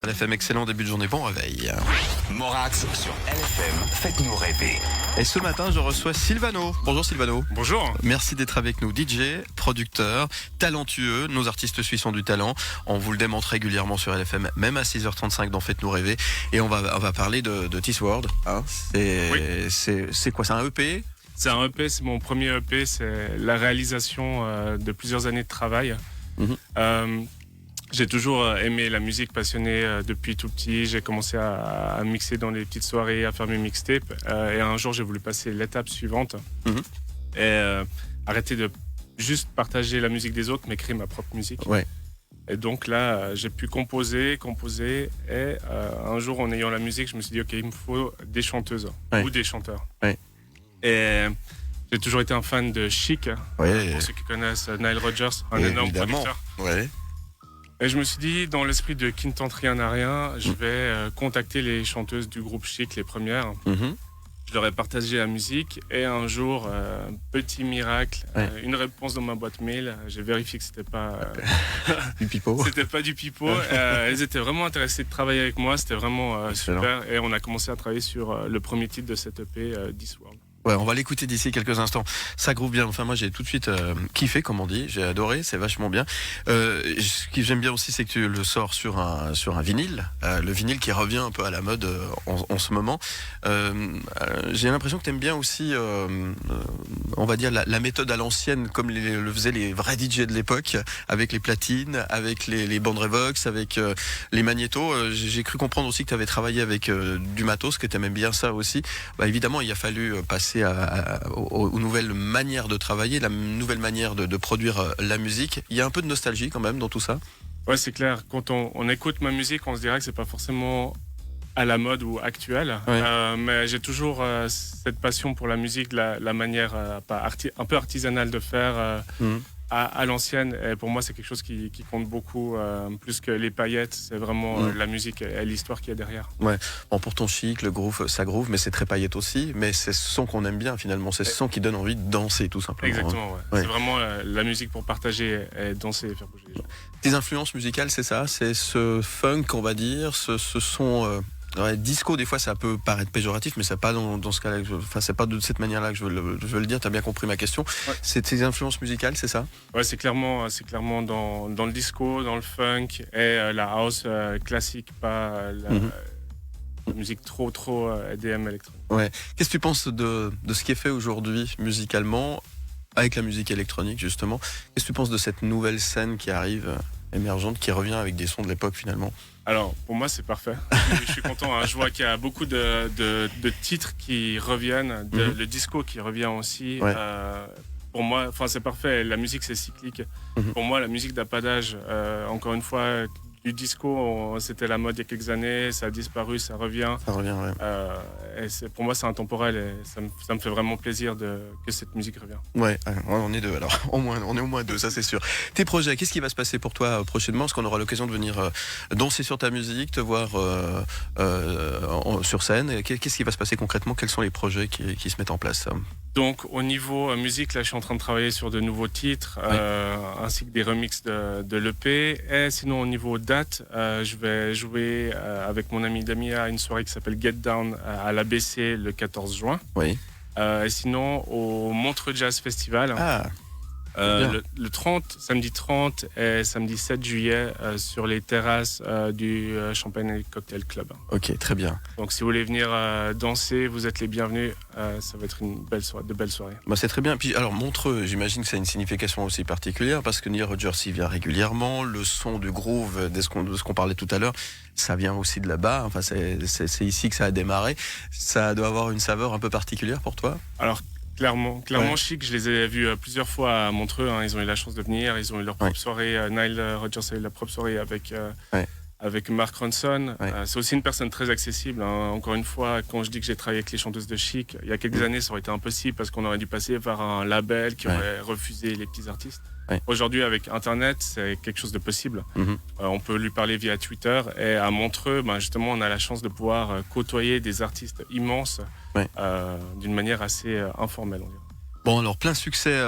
LFM, excellent début de journée, bon réveil. Morax sur LFM, faites-nous rêver. Et ce matin, je reçois Sylvano. Bonjour Sylvano. Bonjour. Merci d'être avec nous. DJ, producteur, talentueux. Nos artistes suisses ont du talent. On vous le démontre régulièrement sur LFM, même à 6h35 dans Faites-nous rêver. Et on va parler de This World. Hein. C'est quoi? C'est un EP? C'est un EP, c'est mon premier EP. C'est la réalisation de plusieurs années de travail. J'ai toujours aimé la musique, passionné depuis tout petit. J'ai commencé à mixer dans les petites soirées, à faire mes mixtapes. Et un jour, j'ai voulu passer l'étape suivante et arrêter de juste partager la musique des autres, mais créer ma propre musique. Ouais. Et donc là, j'ai pu composer. Et un jour, en ayant la musique, je me suis dit, OK, il me faut des chanteuses ou des chanteurs. Ouais. Et j'ai toujours été un fan de Chic. Ouais. Pour ceux qui connaissent Nile Rodgers, un énorme producteur. Ouais. Et je me suis dit, dans l'esprit de qui ne tente rien à rien, je vais contacter les chanteuses du groupe Chic, les premières. Je leur ai partagé la musique et un jour, petit miracle, une réponse dans ma boîte mail. J'ai vérifié que c'était pas du pipeau. C'était pas du pipeau. Elles étaient vraiment intéressées de travailler avec moi. C'était vraiment super. Et on a commencé à travailler sur le premier titre de cette EP, This World. Ouais, on va l'écouter d'ici quelques instants. Ça groove bien. Enfin, moi, j'ai tout de suite kiffé, comme on dit. J'ai adoré. C'est vachement bien. Ce que j'aime bien aussi, c'est que tu le sors sur un vinyle. Le vinyle qui revient un peu à la mode en ce moment. J'ai l'impression que tu aimes bien aussi, on va dire, la méthode à l'ancienne, comme le faisaient les vrais DJ de l'époque, avec les platines, avec les bandes Revox, avec les magnétos. J'ai cru comprendre aussi que tu avais travaillé avec du matos, que tu aimais bien ça aussi. Bah, évidemment, il a fallu passer aux nouvelles manières de travailler, la nouvelle manière de produire la musique. Il y a un peu de nostalgie quand même dans tout ça. Ouais, c'est clair. Quand on écoute ma musique, on se dirait que c'est pas forcément à la mode ou actuelle. Ouais. Mais j'ai toujours cette passion pour la musique, la manière un peu artisanale de faire à l'ancienne. Et pour moi, c'est quelque chose qui compte beaucoup, plus que les paillettes. C'est vraiment la musique et l'histoire qu'il y a derrière. Ouais. Bon, pour ton chic, le groove, ça groove, mais c'est très paillette aussi. Mais c'est ce son qu'on aime bien finalement. C'est ce son qui donne envie de danser tout simplement. Exactement, ouais. Ouais. C'est vraiment la musique pour partager et danser et faire bouger les gens. Tes influences musicales, c'est ça? C'est ce funk, on va dire, ce son... Ouais, disco, des fois, ça peut paraître péjoratif, mais c'est pas dans ce cas-là. C'est pas de cette manière-là que je veux le dire. T'as bien compris ma question. Ouais. C'est tes influences musicales, c'est ça? Ouais, c'est clairement dans le disco, dans le funk et la house classique, pas la musique trop EDM électronique. Ouais. Qu'est-ce que tu penses de ce qui est fait aujourd'hui musicalement avec la musique électronique justement? Qu'est-ce que tu penses de cette nouvelle scène qui arrive, émergente, qui revient avec des sons de l'époque finalement? Alors, pour moi, c'est parfait. Je suis content. Hein. Je vois qu'il y a beaucoup de titres qui reviennent, le disco qui revient aussi. Ouais. Pour moi, c'est parfait. La musique, c'est cyclique. Pour moi, la musique n'a pas d'âge. Encore une fois, du disco, c'était la mode il y a quelques années. Ça a disparu, ça revient. Ça revient, ouais. Et pour moi, c'est intemporel. Et ça me fait vraiment plaisir que cette musique revienne. Ouais, on est deux alors. On est au moins deux, ça c'est sûr. Tes projets, qu'est-ce qui va se passer pour toi prochainement? Est-ce qu'on aura l'occasion de venir danser sur ta musique, te voir sur scène? Qu'est-ce qui va se passer concrètement? Quels sont les projets qui se mettent en place? Donc au niveau musique, là je suis en train de travailler sur de nouveaux titres, ainsi que des remixes de l'EP. Et sinon au niveau date, je vais jouer avec mon ami Damia à une soirée qui s'appelle Get Down à l'ABC le 14 juin. Oui. Et sinon au Montreux Jazz Festival. Ah. Le 30, samedi 30 et samedi 7 juillet sur les terrasses du Champagne Cocktail Club. Ok, très bien. Donc si vous voulez venir danser, vous êtes les bienvenus. Ça va être de belles soirées. Bah, c'est très bien. Puis alors Montreux, j'imagine que ça a une signification aussi particulière parce que Nile Rodgers y vient régulièrement. Le son du groove, de ce qu'on parlait tout à l'heure, ça vient aussi de là-bas. Enfin, c'est ici que ça a démarré. Ça doit avoir une saveur un peu particulière pour toi? Alors Clairement, Chic, je les ai vus plusieurs fois à Montreux. Hein. Ils ont eu la chance de venir. Ils ont eu leur propre soirée. Nile Rodgers a eu la propre soirée avec Mark Ronson. C'est aussi une personne très accessible. Hein. Encore une fois, quand je dis que j'ai travaillé avec les chanteuses de Chic, il y a quelques années, ça aurait été impossible parce qu'on aurait dû passer par un label qui aurait refusé les petits artistes. Aujourd'hui, avec Internet, c'est quelque chose de possible. On peut lui parler via Twitter. Et à Montreux, justement, on a la chance de pouvoir côtoyer des artistes immenses d'une manière assez informelle, on dirait. Bon, alors plein succès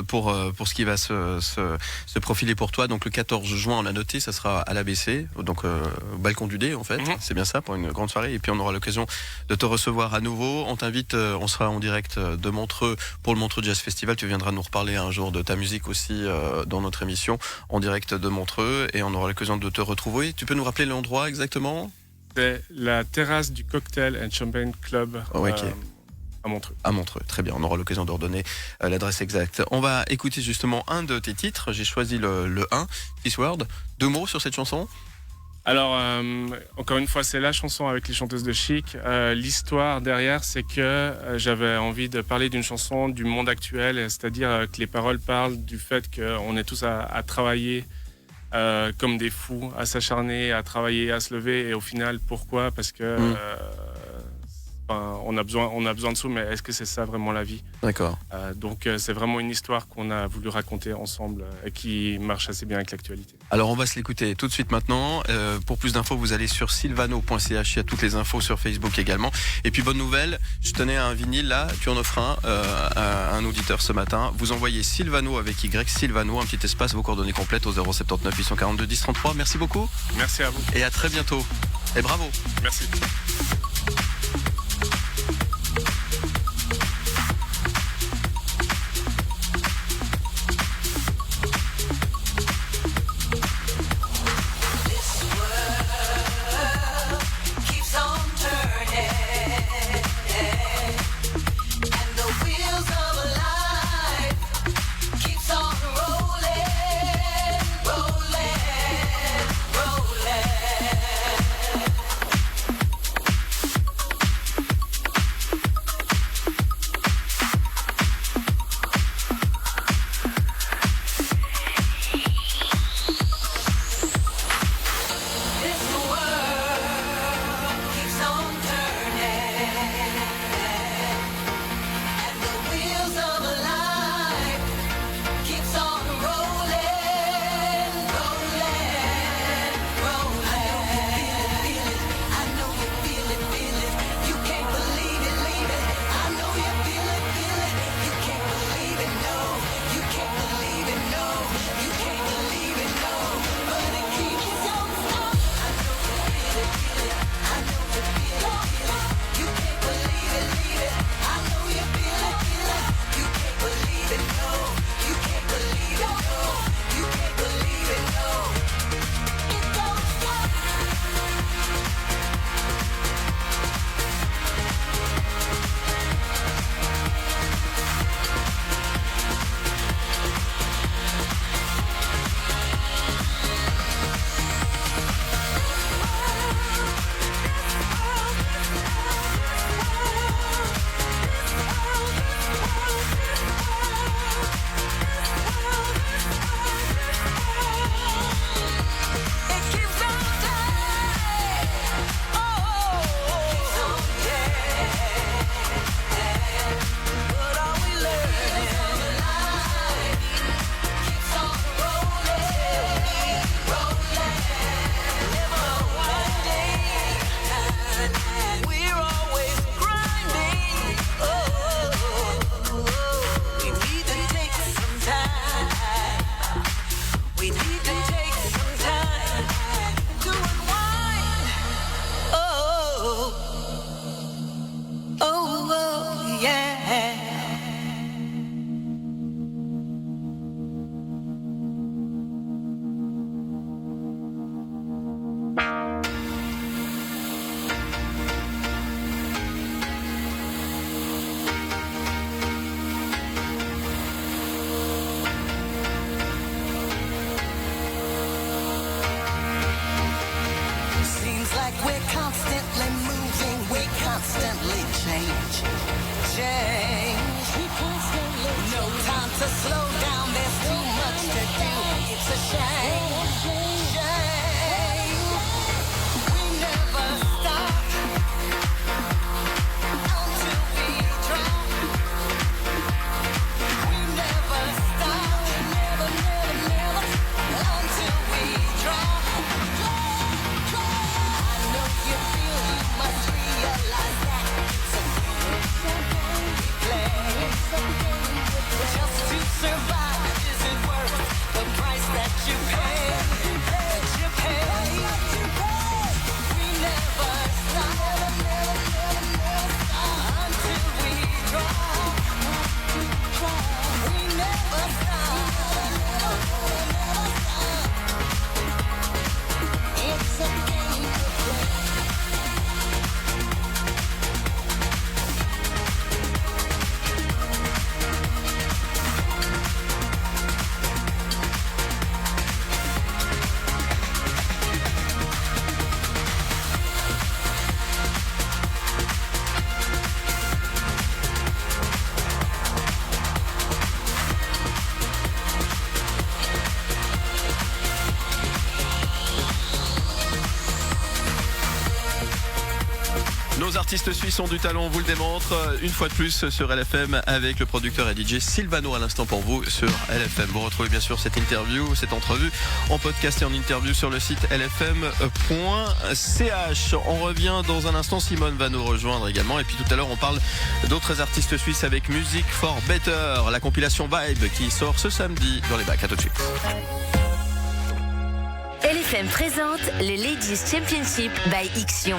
pour ce qui va se profiler pour toi. Donc le 14 juin, on a noté, ça sera à l'ABC, donc au Balcon du Dé en fait. C'est bien ça, pour une grande soirée. Et puis on aura l'occasion de te recevoir à nouveau. On t'invite, on sera en direct de Montreux pour le Montreux Jazz Festival. Tu viendras nous reparler un jour de ta musique aussi dans notre émission en direct de Montreux. Et on aura l'occasion de te retrouver. Tu peux nous rappeler l'endroit exactement ? C'est la terrasse du Cocktail and Champagne Club. À Montreux. À Montreux, très bien. On aura l'occasion de redonner l'adresse exacte. On va écouter justement un de tes titres. J'ai choisi le 1, This World. 2 mots sur cette chanson ? Alors, encore une fois, c'est la chanson avec les chanteuses de Chic. L'histoire derrière, c'est que j'avais envie de parler d'une chanson du monde actuel, c'est-à-dire que les paroles parlent du fait qu'on est tous à travailler comme des fous, à s'acharner, à travailler, à se lever. Et au final, pourquoi ? Parce que... on a besoin de sous, mais est-ce que c'est ça vraiment la vie ? D'accord. Donc c'est vraiment une histoire qu'on a voulu raconter ensemble et qui marche assez bien avec l'actualité. Alors on va se l'écouter tout de suite maintenant. Pour plus d'infos, vous allez sur sylvano.ch, il y a toutes les infos sur Facebook également. Et puis bonne nouvelle, je tenais un vinyle là, tu en offres un à un auditeur ce matin. Vous envoyez Sylvano avec Y, Sylvano, un petit espace, vos coordonnées complètes au 079 842 10 33. Merci beaucoup. Merci à vous. Et à très bientôt. Et bravo. Merci. Nos artistes suisses ont du talent, on vous le démontre une fois de plus sur LFM avec le producteur et DJ Sylvano à l'instant pour vous sur LFM. Vous retrouvez bien sûr cette interview, cette entrevue en podcast et en interview sur le site lfm.ch. On revient dans un instant, Simone va nous rejoindre également et puis tout à l'heure on parle d'autres artistes suisses avec Music for Better, la compilation Vibe qui sort ce samedi dans les bacs. À tout de suite. LFM présente le Ladies Championship by Ixion.